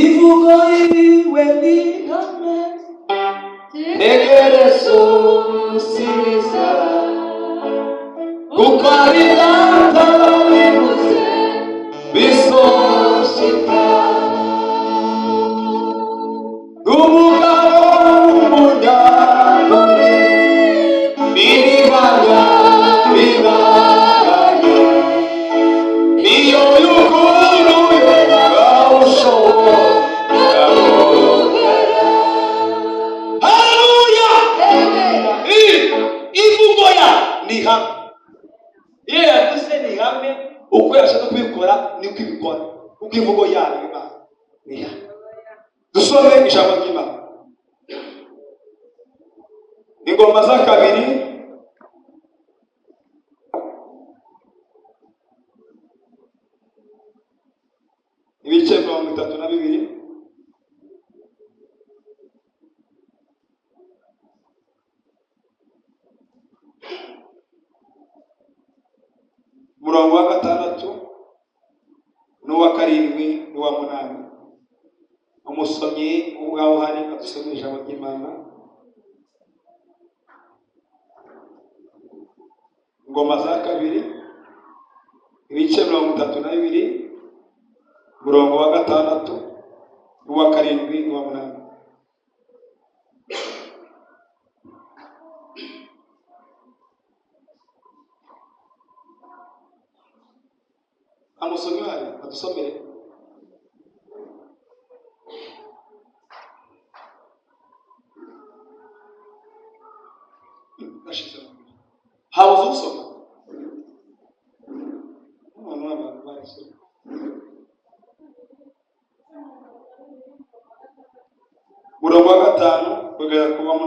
Ivugo iwe nihame tegerezo siza kuko ari data wabivuze bisohoka. Umugabo w'umunyakuri n'ibanga bigaraye niyo y'ukuru bawushobora. Haleluya! Ivugo ya ni hamwe. Iyo yavuze ni hamwe, uko yashaka kubikora niko ibikora. Uko ivugo yayo Imana ni hamwe. Dusome ijambo ry'Imana. Ingoma za kabiri ibice 32 murongo wa 6 n'uwa 7 n'uwa 8. Umusomyi ubwaho hari adusomye ijambo ry'Imana. Ingoma za kabiri ibice 32 murongo wa 6 n'uwa 7 n'uwa 8. Amusomyi hari adusomere. Habuze usoma murongo wa 5 kugera ku wa 8.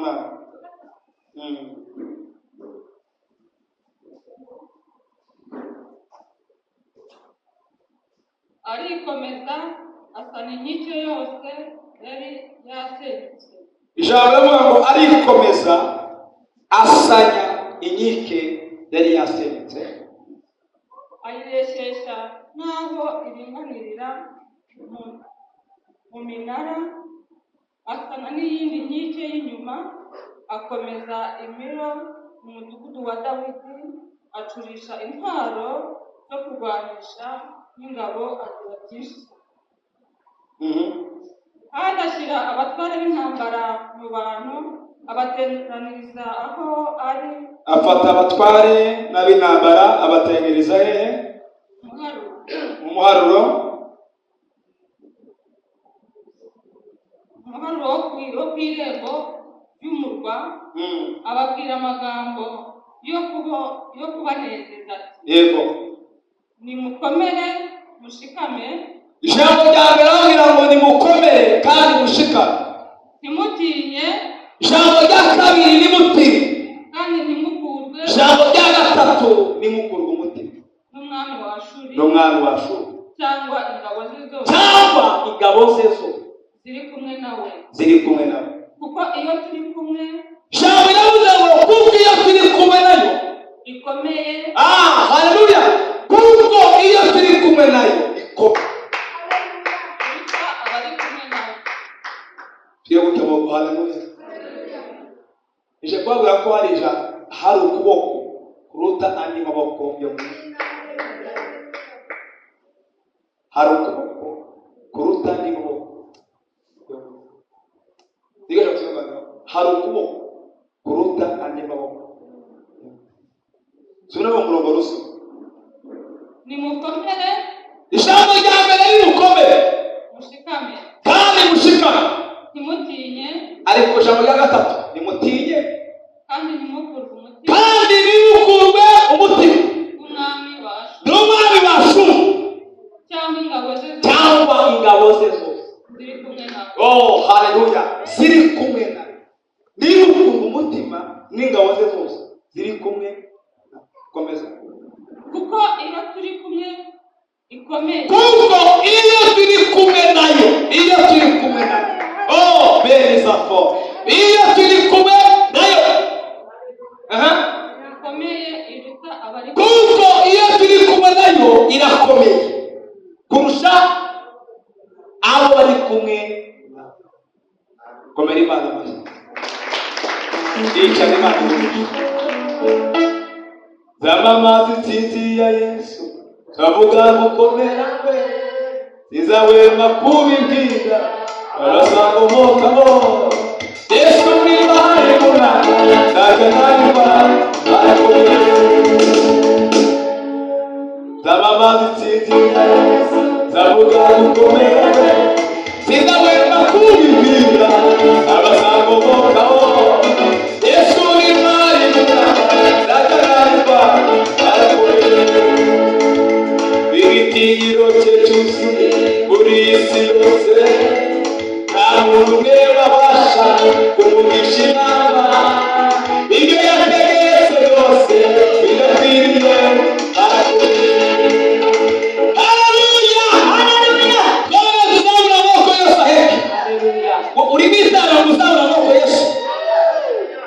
Arikomeza asana inkike yose yari yasenyutse. Ijambo ry'Imana arikomeza asanya inkike yari yasenyutse, ayireshyeshya n'aho iringanirira mu minara, asana n'iyindi nkike y'inyuma, akomeza imiro mu mudugudu wa Dawidi, acurisha intwaro zo kurwanisha n'ingabo, agira byinshi. Kandi ashyira abatware b'intambara mu bantu, abateraniriza aho ari. Afata abatware n'ab'intambara abateraniriza hehe? Mu muharuro wo ku irembo ry'umurwa, ababwira amagambo yo kubanezeza ati, yego nimukomere mushikame. Ijambo rya mbere avugira ngo nimukomere kandi mushikame, ntimutinye. Ijambo rya kabiri nimutinye kandi ntimukurwe. Ijambo rya gatatu nimukurwe umutima n'umwami wa Ashuri cyangwa ingabo ze zose ziri kumwe nawe. Kuko iyo turi kumwe, ijambo riravuze ngo kuko iyo turi kumwe nayo ikomeye. Haleluya! Kuko iyo turi kumwe nayo ikomeye. Abari kumwe nawe tuyoboke mu Haleluya. Ije kwabura ko hari ukuboko kuruta andi maboko yo mu isi. Hari ukuboko kuruta andi maboko yo mu isi. Diga cyangwa hari ukuboko kuruta andi maboko. Sura mu murongo ruso. Nimukomere. Ijambo rya mbere nimukomere. Mushikame. Kandi mushikame. Ntimutinye. Ariko ijambo rya gatatu nimutinye. Kandi ntimukurwe umutima. N'umwami wa Ashuri cyangwa ingabo ze zose ziri kumwe nawe. Haleluya! Ziri kumwe nawe. Nimukurwe umutima n'ingabo ze zose ziri kumwe nawe. Komeza. Kuko iyo turi kumwe ikomeye. Benizafo. Iyo turi kumwe nayo ikomeye iruta abari. Kuko iyo turi kumwe nayo irakomeye bari kumwe nawe. Komera Imana amashyi. Yicara Imana umugisha. Zamamaza intsinzi ya Yesu, kavuga gukomera kwe, zizahwema kubibwira, barasanga umukamo. Yesu niba hari Imana, ntajya ntarengwa, arakomeye. Zamamaza intsinzi ya Yesu, kavuga gukomera kwe, zizahwema kubibwira, barasanga umukamo. Yesu niba hari Imana, ntajya ntarengwa, arakomeye. Igitinyiro cye cyuzuye muri iyi si yose, nta muntu umwe wabasha kumugisha inama. Ibyo yategetse byose birakwiriye, arakomeye. Haleluya, haleluya. Twabona tuzamura amaboko yose aheke. Uri bizana muzamura amaboko Yesu.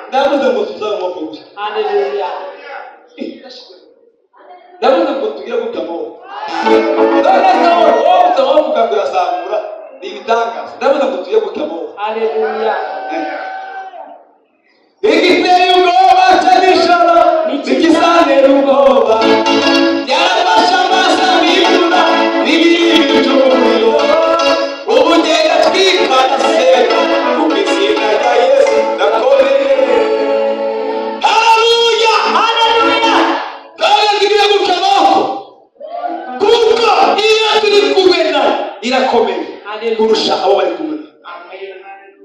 Ndavuze ngo tuzamura amaboko gusa. Haleluya. Ndavuze ngo tugire gutamo. Ukazamura ni ibitangaza. Ndavuze ngo tujye gutamo. Haleluya. Igiteye ubwoba cy'ijoro n'igisantera ubwoba, byarafashe amaso abibura n'ibindi by'umuriro. Ubu ngenda twikana sega kuko izina rya Yesu ndakomeye. Haleluya, haleluya. Kandi tugire gutamo kuko iyo turi kumwe nawe irakomeye kurusha abo bari kumwe nawe.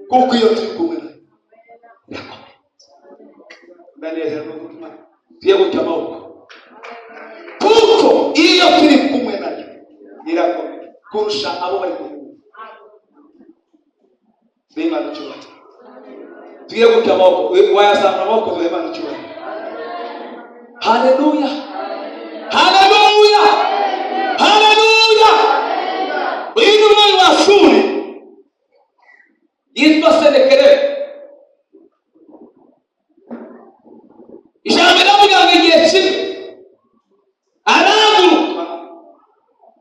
Kuko iyo turi kumwe nawe irakomeye. Ndanezerwa n'umutima tugiye gutya amaboko. Kuko iyo turi kumwe nayo irakomeye kurusha abo bari kumwe nawe. Imana icyubahiro. Tugiye gutya amaboko. Wayazamura amaboko tugiye Imana icyubahiro. Haleluya, haleluya, haleluya. Uyu ni umwami wa Shuri yitwa Senakeribu. Ijambo riravuga ngo igihe kimwe arahaguruka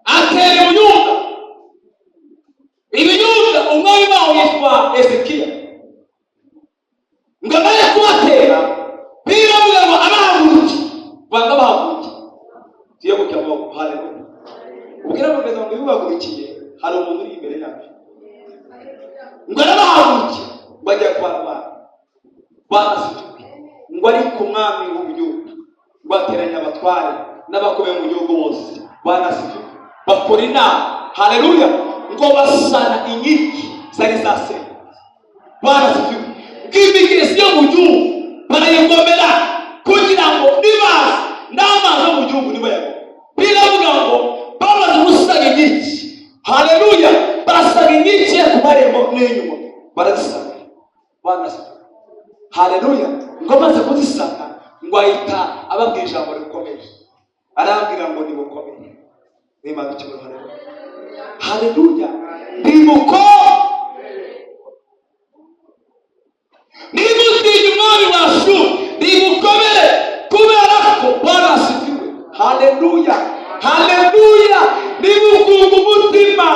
atera Ubuyuda. Ibiyuda umwami waho yitwa Ezekiya. Ngo amare kubatera, biravuga ngo abahaguruke, banga bahaguruke. Tugiye gutya amaboko. Haleluya. Ubwira mugeza ngo bibahagurukiye, hari umuntu uri imbere yacu. Ngo arabahaguruke ngo ajya kwa Rwanda. Barasituke ngo ari ku mwami w'Ubuyuda, ngo ateranya abatware n'abakomeye mu gihugu bose. Barasituke bakora inama. Haleluya. Ngo basana inkiki zari zasenywe. Barasituke bw'imigezi yo mu gihugu barayigomera kugira ngo nibaze n'amazi yo mu gihugu nibayagome. Biravuga ngo bamaze gusana inkiki. Haleluya. Barasana inkiki ku marembo n'inyuma barazisana. Barasituke. Haleluya. Ngo amaze kuzisana ngo ahita ababwira ijambo rikomeye. Arababwira ngo nimukomeye. Imana icyubahiro. Haleluya, haleluya. Nimutinye umwami wa Shuri, nimukomere kubera ko barasifiwe. Haleluya, haleluya. Nimukunga umutima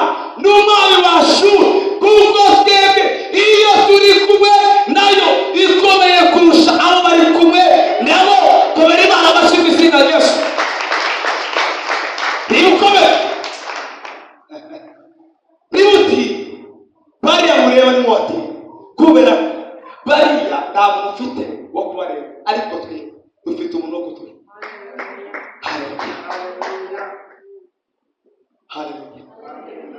n'umwami wa Shuri, kuko twebwe iyo turi kumwe nayo ikomeye kurusha abo bari kumwe nabo. Komera Imana amashyi mu izina rya Yesu. Nimukomere. Nimuti bariya mureba nimwati kubera bariya nta muntu ufite wo kubareba, ariko twe dufite umuntu wo kutureba. Haleluya, haleluya.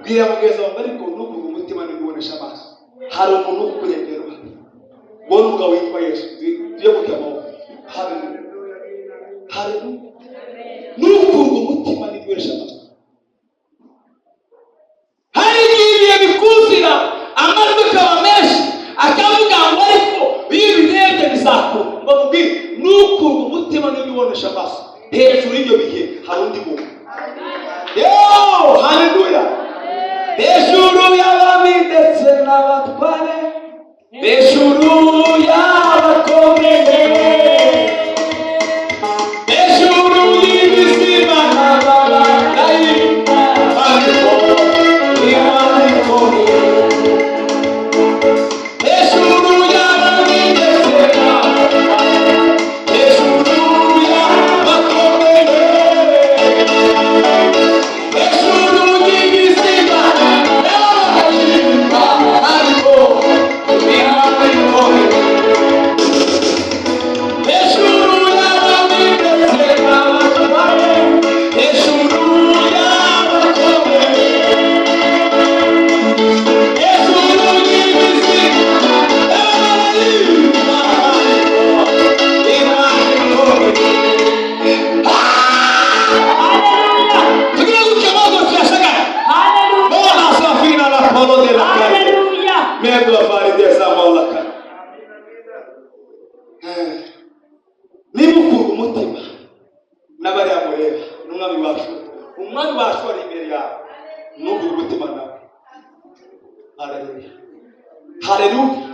Bwira mugeza ngo ariko nukuvuga umutima n'ubonesha amaso, hari umuntu wo kukurengera uruhande. Mbona umugabo witwa Yesu tugiye gutama. Haleluya, haleluya. Nukuvuga umutima n'ubonesha amaso. Hari igihe bikuzira amajwi akaba menshi akavuga ngo ariko iyo birebye bizakura. Mbabwire nukuvuga umutima n'ubonesha amaso. Hejuru y'ibyo bihe hari undi muntu. Yo, haleluya. Hejuru y'abami ndetse n'abatware, hejuru y'abakomeye, hejuru y'ibizima n'ababaye, hariho Imana ikomeye. washora imbere yawe n'ubwo umutima nawe. Haleluya, haleluya.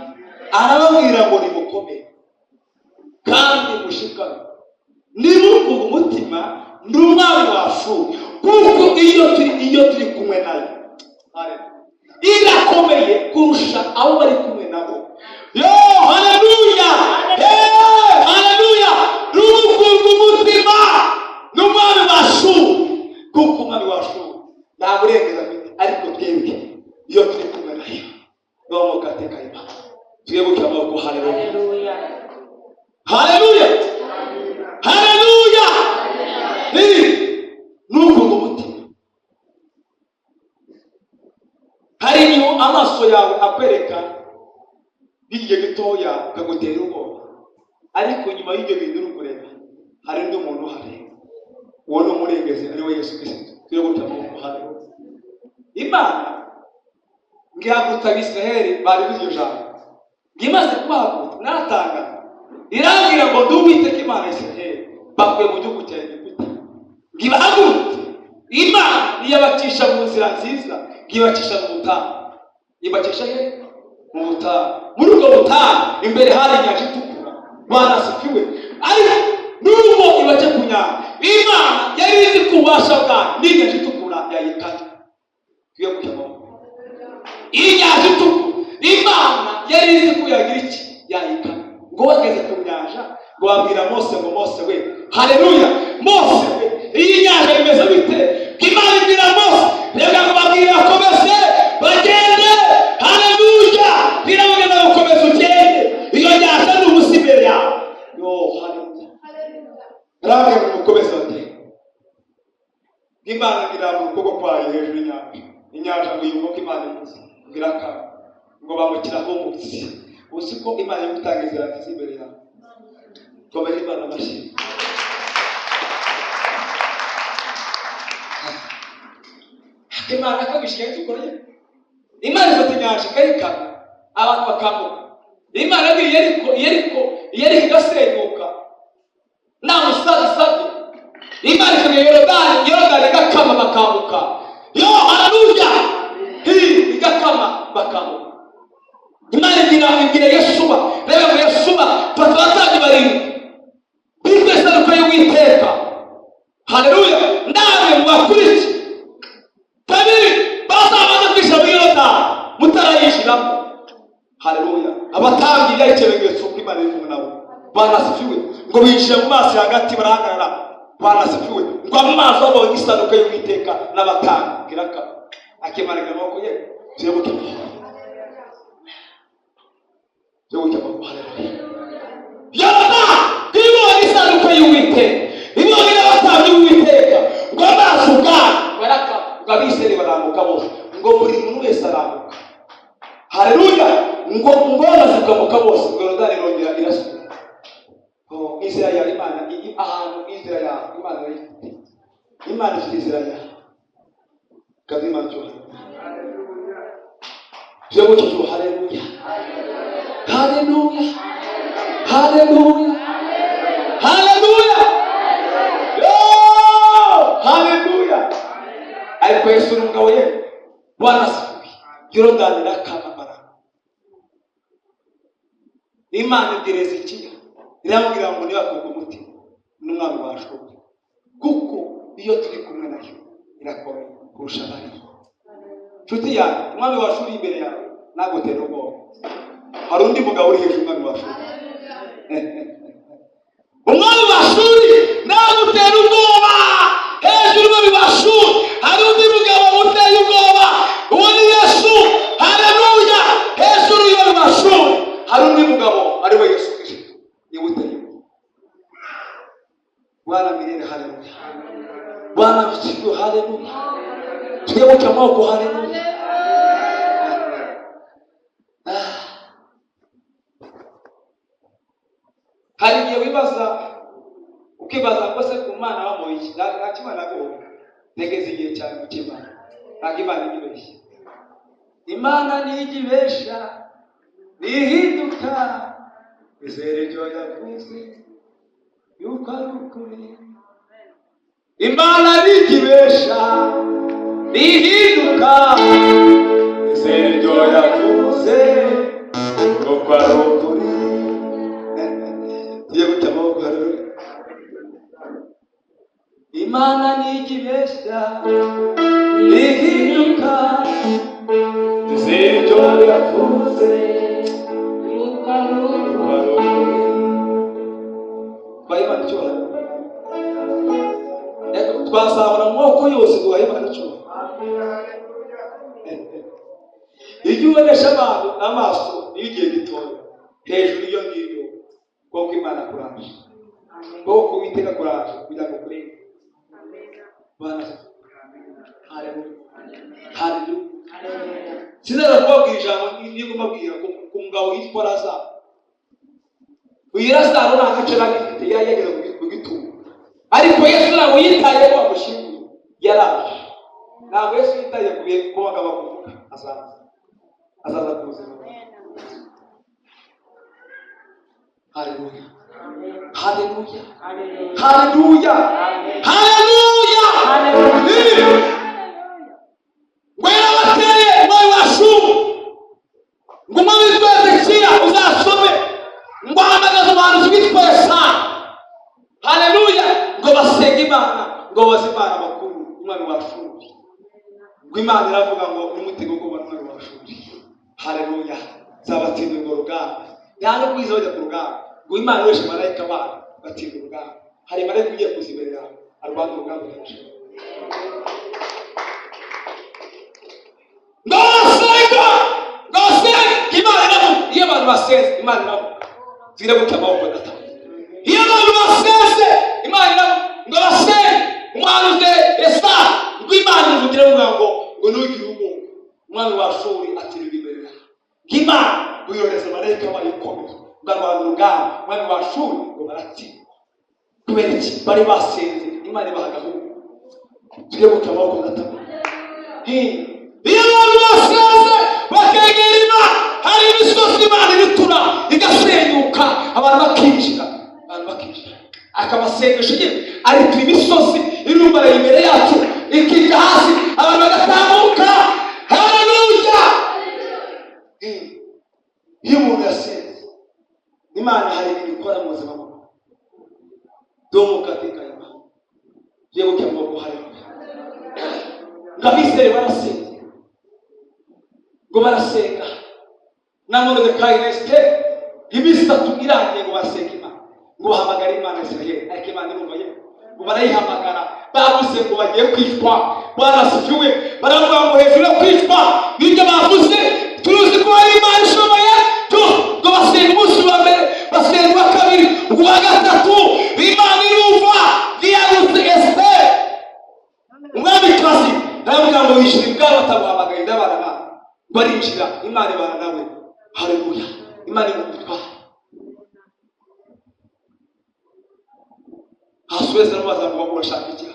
Arababwira ngo nimukomere kandi mushikame, nimukuba umutima ndi umwami w'Ashuri, kuko iyo turi kumwe nayo irakomeye kurusha abo bari kumwe nabo. Yo, haleluya, haleluya. Nimukuba umutima n'umwami w'Ashuri, kuko umwami w'Ashuri nta burengeza afite, ariko twebwe iyo turi kumwe nayo baba mukateka Imana. Tuyebuke amaboko. Haleluya, haleluya, haleluya. Nukuba umutima. Hari igihe amaso yawe akwereka igihe gitoya ukagutera ubwoba, ariko nyuma y'ibyo bintu uri kureba hari undi muntu uhari, uwo ni umurengezi, ari we Yesu Kristo. Tuyebuke amaboko. Haleluya. Imana ngihagutsa Abisiraheli bari b'iryo jambo, ngimaze kubahagutsa natanga irambwira ngo ndi Uwiteka Imana ya Isiraheli, bakuye mu gihugu cya Egiputa. Ngibahagurutse, Imana iyabacisha mu nzira nziza, ngibacisha mu butayu. Ibacisha he? Mu butayu. Muri ubwo butayu imbere hari inyanja itukura, banasifiwe. Ariko n'ubwo ibace ku nyanja, Imana yari izi ku bubasha bwayo n'inyanja itukura yayikata. Tuye kujyamo inyanja itukura, Imana yari izi ko yagira iki, yayikata. Ngo bageze ku nyanja, ngo babwira Mose ngo Mose we, haleluya, Mose we, iyi nyanja imeze bite? Imana ibwira Mose, reka ngo babwire bakomeze bagende. Haleluya, birabagenda gukomeza ugende, iyo nyanja ni ubusa imbere yawe. Yo, haleluya, reka ngo mukomeze bagende. Imana irambura ukuboko kwayo hejuru y'inyanja, inyanja ngo yumve ko Imana ivuze, biraka ngo bamukiraho umutsi. Uzi ko Imana yo gutanga inzira nziza imbere yawe. Komera Imana amashyi. Imana akabishiye tukoreye. Imana ifata inyanja ikayikama, abantu bakambuka. Imana Yeriko igasenyuka nta musazi usabye. Imana ifata Yorodani igakama bakambuka. Yo, haleluya, igakama bakambuka. Imana ibwira Yeshuwa, reba ngo Yeshuwa fata abatambyi barindwi bitwese ariko y'Uwiteka. Haleluya, namwe mubakurikire. Kabiri bazabanza kwishyira muri Yorodani mutarayishyiramo. Haleluya, abatambyi byarikebegetso ko Imana iri kumwe nabo, banasifiwe. Ngo binjire mu mazi hagati barahagarara, banasifiwe. Ngo amazi babonye isanduka y'Uwiteka n'abatambyi biraka akimaraga amaboko ye. Tuyebuke Yorodani ibonye isanduka y'Uwiteka, ibonye n'abatambyi b'Uwiteka, ngo amazi ubwayo baraka, ngo Abisirayeli barambuka bose, ngo buri muntu wese arambuka. Haleluya, ngo amazi ukamuka bose, ngo Yorodani irongera irasubira. Inzira ya Imana ahantu, inzira ya Imana ifite, Imana ifite inzira yayo kandi Imana cyose. Tuyebuke cyo. Haleluya, haleluya, haleluya, haleluya. Yo, haleluya. Ariko Yesu ni umugabo ye, banasifuye. Yorodani irakamamara. Imana igereza ikiya, irambwira ngo nibakuba umutima n'umwami w'Ashuri, kuko iyo turi kumwe nayo irakomeye kurusha abandi. Nshuti yanjye, umwami w'Ashuri imbere yawe nagutera ubwoba. Hari undi mugabo uri hejuru y'umwami w'Ashuri. Umwami w'Ashuri nagutera ubwoba. Hejuru y'umwami w'Ashuri hari undi mugabo uteye ubwoba, uwo ni Yesu. Haleluya, hejuru y'umwami w'Ashuri hari undi mugabo, ari we Yesu Kristo. Niwe uteye ubwoba. Bwana milele. Haleluya, Bwana msifiwe. Haleluya, tuyebuke amaboko. Haleluya. Hari igihe ukibaza ngo se ku Mana wamuye iki? Nta Imana agowe. Tegeza igihe cyane mu Imana. Ntabwo Imana igibeshya. Imana ntigibeshya, ntihinduka. Izere ibyo yavuze yuko ari ukuri. Imana ntigibeshya, ihinduka izeryo yavuze nuko ari ukuri. Tugiye guca amaboko haruri. Imana ntigibeshya ihinduka izeryo yavuze nuko ari ukuri. Bayimana icyubahiro. Twazabura amaboko yose duhaye Imana icyubahiro. Iyo ubonesha abantu amaso iyo igihe gitoya hejuru iyo ngibyo kuko Imana kuraje, kuko Uwiteka kuraje kugira ngo kurenge Bwana. Haleluya, haleluya. Sinzara kubabwira ijambo niyo kumabwira ku mugabo yitwa Lazaro. Uyu Lazaro nta gace bagifite, yari yageze ku gitumo, ariko Yesu ntabwo yitayeho amushyinguye, yaraje. Ntabwo Yesu yitaye ku bagabo bakuvuga azaza ku buzima. Haleluya, haleluya, haleluya, haleluya, haleluya. Wera bateye umwami wa Ashuru ngo umwami witwa Hezekiya uzasome ngo ahamagaze abantu bitwa Yesaya. Haleluya, ngo basenga Imana, ngo baze Imana bakuru umwami wa Ashuru. Ngo Imana iravuga ngo n'umutego ko umwami wa Ashuru. Haleluya, zabatsinda urwo rugamba. Ntabwo kwiza bajya ku rugamba ngo Imana weshe marayika bana batsinda urugamba. Hari marayika ugiye kuziberera arwanya urugamba rwinshi. Ndasenga Imana iravuga. Iyo abantu basenze Imana iravuga. Zira guca amaboko gatatu. Iyo abantu basenze Imana iravuga ngo basenge. Umwanuze Yesaya ngo Imana ivugira ngo nugire ubuntu umwami wa Ashuru atirira imbere yawe. Imana uyoreza marayika wayo ukomeye ngo arwanya urugamba. Umwami wa Ashuru ngo baratsindwa. Kubera iki? Bari basenze Imana ibahagaho. Tujye guca amaboko gatatu. Iyo abantu basenze bakegera Imana, hari imisozi Imana ibitura igasenyuka, abantu bakinjira. Akabasengesha nyine ariko imisozi irumbaraye imbere yacu ikijya hasi, abantu bagatambuka. Haleluya. Iyo umuntu yasenze Imana hari ibintu ikora mu buzima bwe. Domo katika Imana. Tugiye guca amaboko. Haleluya. Ngabizere barasenga ngo barasenga na Moridekayi na Esiteri iminsi 3 irangiye ngo basenga Imana, ngo bahamagara Imana Isirayeli. Ariko Imana irumva yewe ngo barayihamagara. Bavuze ngo bagiye kwicwa, barasifiwe, baravuga ngo hejuru yo kwicwa ibyo bavuze turuzi ko ari Imana ishoboye. Ngo basenga umunsi wa mbere, basenga uwa kabiri, uwa gatatu, Imana irumva. Ntiyagutse Esiteri umwamikazi aravuga ngo yishyura ibwabo bataguhamagaye n'abana babo. Barinjira Imana ibana nawe. Haleluya, Imana imutwara. Hasuweza n'abaza ngo urashaka iki?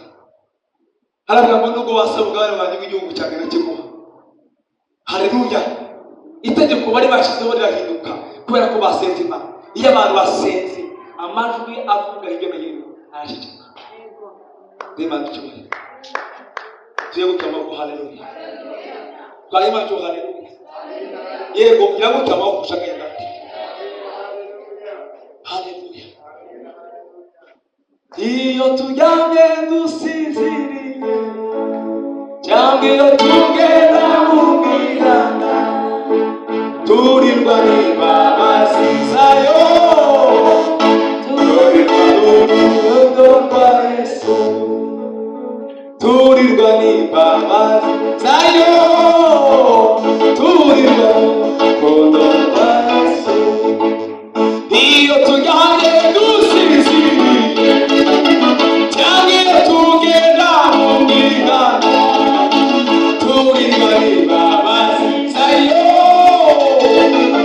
Haravuga ngo nubwo wasaba ubwari wanjye w'igihugu cyanjye nakiguha. Haleluya. Itegeko bari bashizeho rirahinduka kubera ko basenze Imana. Iyo abantu basenze amajwi avuga hirya no hino arashikika. Imana icyubahiro. Tugiye guca amaboko. Haleluya. Kwa Imana cyo. Haleluya. Yego iraguca amaboko ushaka yagati. Haleluya. Iyo turyamye dusinziriye cyangwa iyo tugenda mu mihanda turirwa n'imbabazi zayo, turirwa n'urukundo rwa Yesu, turirwa n'imbabazi zayo, turirwa n'urukundo rwa Yesu. Iyo turyamye dusinziriye cyangwa iyo tugenda mu mihanda turirwa n'imbabazi zayo,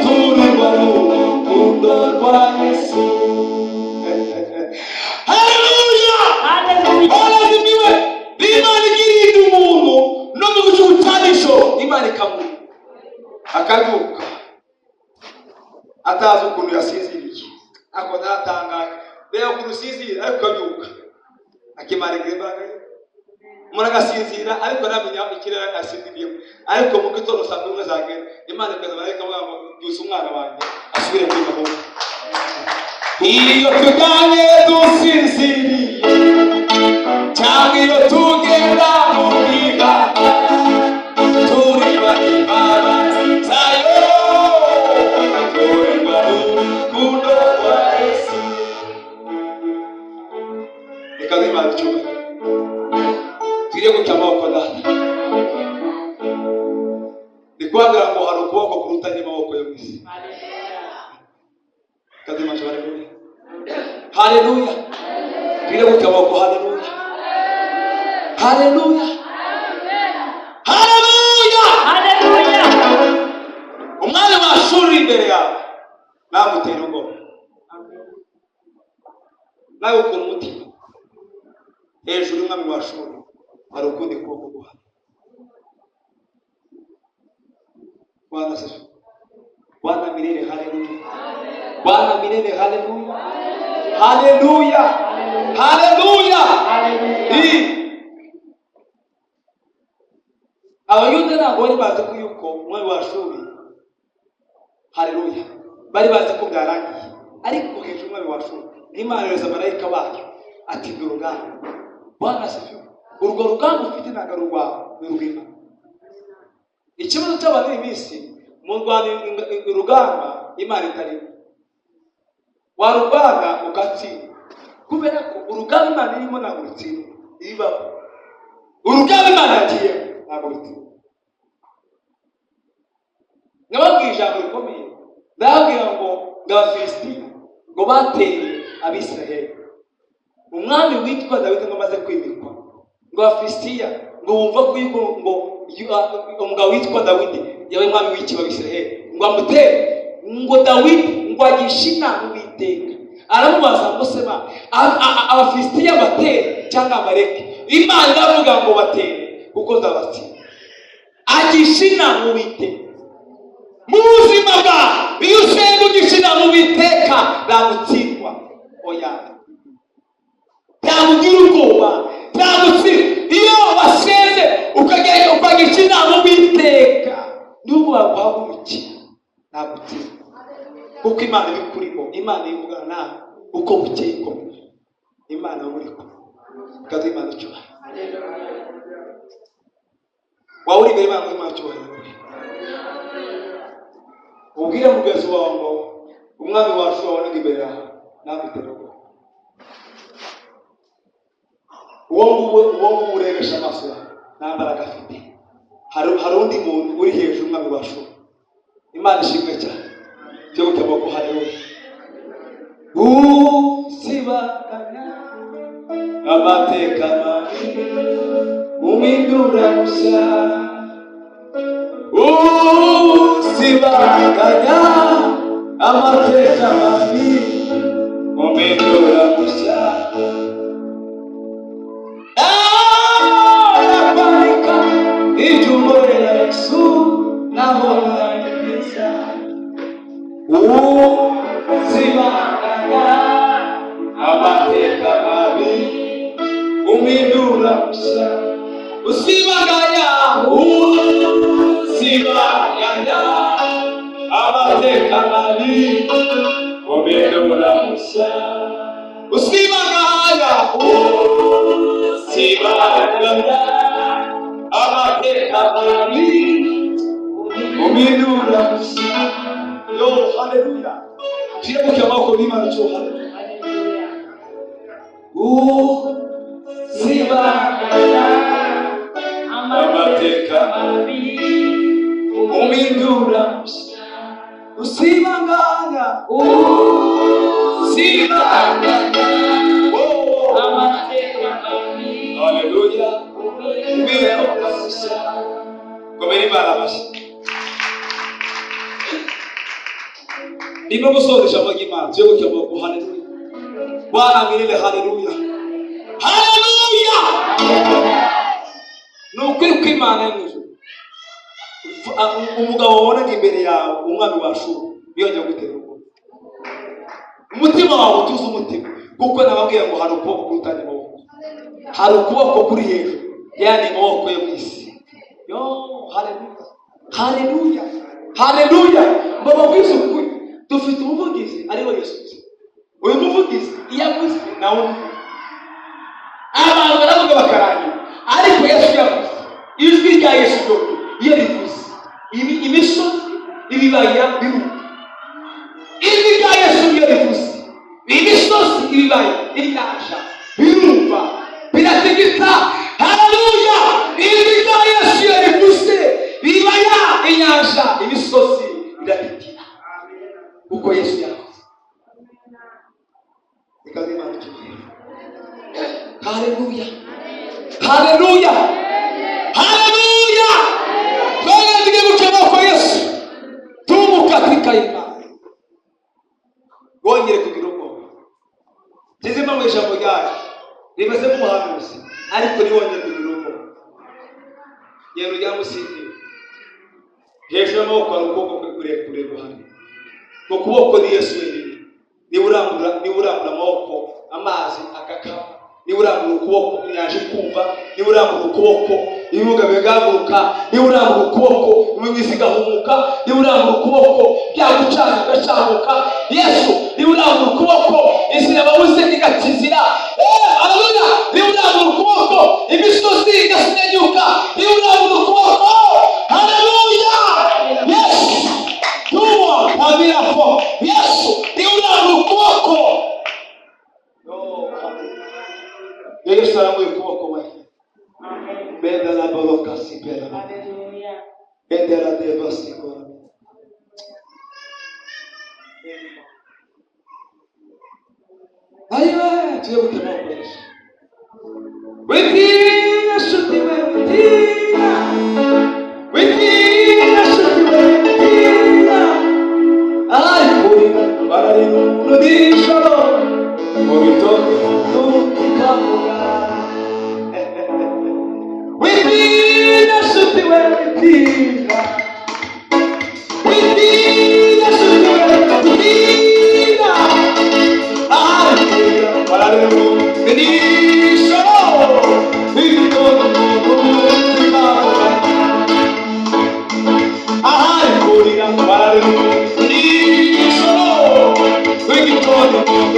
turirwa n'urukundo rwa Yesu. Haleluya. Haleluya. Imana igirira umuntu no mu gicucu cyanisho Imana ikamuha akabyuka atazi ukuntu yasinziriye. Ako natangaye rero ukuntu usinzira ariko ukabyuka akimara imbaraga umuntu agasinzira ariko ntamenya ikirere asinziriyemo, ariko mu gitondo saa kumi zagera Imana ikaza marayika avuga ngo byusa umwana wanjye asubire muri gahunda. Iyo tujyanye dusinziriye cyangwa iyo tugenda mu bwiga turiba imbabazi zayo, turiba urukundo rwa Yesu. Reka Imana icyubahiro, twiriye guca amaboko data. Ndikubabwira ngo hari ukuboko kuruta n'amaboko yo mu isi. Kadima cho haleluya. Haleluya. Twiriye guca amaboko haleluya. Haleluya. Haleluya. Haleluya. Umwana wa shuri imbere yawe namutera ubwoba. Nawe ukora umutima hejuru y'umwami wa shuri hari ukundi kuboko guha. Bwana Yesu. Bwana milele haleluya. Bwana milele haleluya. Haleluya. Haleluya. Abayuda ntabwo bari bazi ko yuko umwami wa shuri haleluya bari bazi ko byarangiye, ariko hejuru umwami wa shuri Imana yohereza marayika wayo ati ndurugamba. Bwana Yesu. Urwo rugamba ufite ntabwo ari urwawe, ni urw'Imana. Ikibazo cy'abantu iminsi mu Rwanda urugamba Imana itarimo, warurwana ugatsinda kubera ko urugamba Imana irimo ntabwo rutsinda. Ibaho urugamba Imana yagiyemo ntabwo rutsinda. Nababwiye ijambo rikomeye, ndababwira ngo Abafilisitiya ngo bateye Abisiraheli. Umwami witwa Dawidi ngo amaze kwimikwa, ngo Abafilisitiya ngo bumva ko yuko ngo umugabo witwa Dawidi yabaye umwami w'ikiba Abisiraheli, ngo amutere, ngo Dawidi ngo agishe inama Uwiteka. Aramubaza ngo sema Abafilisitiya batere cyangwa abareke? Imana iravuga ngo batere kuko ndabatsinda. Agisha inama Uwiteka. Mu buzima bwawe iyo usenga ugisha inama Uwiteka ntagutsindwa. Oya, ntamugira ubwoba, ntagutsindwa. Iyo wasenze ukagisha inama Uwiteka n'ubwo waguhagurukira ntagutsindwa, kuko Imana iri kurimo. Imana ivugana nawe uko bukeye ikomeye. Imana uri kumwe kandi Imana icyubahiro. Wawe uri imbere y'Imana Imana icyubahiro. Ubwire mugenzi wawe ngo umwami wacu wabonaga imbere yawe namutera ubwoba. Uwo nguwo urebesha amaso yawe nta mbaraga afite. Hari undi muntu uri hejuru umwami wacu. Imana ishimwe cyane. Cyo gutaba ko haleluya. Usibakanya amateka mabi umindura mushya. Usibakanya amateka mabi umindura mushya. Napanika ijumorera Yesu nabona neza. Usibakanya amateka mabi umindura mushya. Usibakanya amateka mabi umindura mushya. Usibakanya amateka mabi umindura mushya. Yo haleluya. Tuye mu amaboko y'Imana cyo haleluya. Usibakanya amateka mabi umindura mushya. Usibakanya amateka mabi haleluya umindura mushya. Komera Imana amashyi. Ndimo gusoza ijambo ry'Imana cyo gutyo ngo haleluya. Bwana milele haleluya. Haleluya. Nukuri ko Imana y'ijuru umugabo wabonaga imbere yawe umwami wa shuri yongeye gutera ubwoba. Umutima wawe utuze umutima, kuko nababwiye ngo hari ukuboko kuruta n'amaboko. Hari ukuboko kuri hejuru yani maboko yo mu isi. Yo, haleluya, haleluya, haleluya. Mbaba bwiza ukuri, dufite umuvugizi ariwe Yesu. Uyu muvugizi iyo avuze nawe abantu baravuga bakarangira, ariko Yesu yavuze, ijwi rya Yesu iyo rivuze imisozi ibibaya birumva. Ijwi rya Yesu iyo rivuze imisozi ibibaya inyanja birumva birategeka. Haleluya! Ijwi rya Yesu iyo rivuze ibibaya inyanja imisozi birategeka uko Yesu yavuze. Haleluya, haleluya, haleluya. Twende mukema kwa Yesu, tumu katika imani, wongere kugira ubwoba. Tizima mu ijambo ryacu rimeze nk'umuhanuzi, ariko niwongere kugira ubwoba. Yero ryamusindiye hejuru y'amaboko hari ukuboko kurekure guhana. Mu kuboko ni Yesu wenyine. Niburambura amaboko amazi akakama, niburambura ukuboko inyanja ikumva, niburambura ukuboko ibibuga bigaguruka, niburambura ukuboko imigezi igahumuka, niburambura ukuboko byagucana ugacamuka. Yesu niburambura ukuboko inzira babuze igakizira. Haleluya! Niburambura ukuboko imisozi igasenyuka, niburambura ukuboko. Haleluya! Yesu tuwa tabirafo. Yesu niburambura ukuboko. Yesu arambuye ukuboko we. Benda la boloka sipera. Haleluya. Benda la deva sikora. Ayiwe, tuye gutema kwa Yesu. Witinya shuti we, witinya. Witinya shuti we, witinya. Ay, kurina, bararino, nudishoro. Mubitoke mundu ikavuga. Witinya shuti we, witinya. Witinya shuti we, witinya. Ay, kurina, bararino, nudishoro. Mubitoke mundu ikavuga. Ay, kurina, bararino, nudishoro. Mubitoke mundu.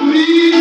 uri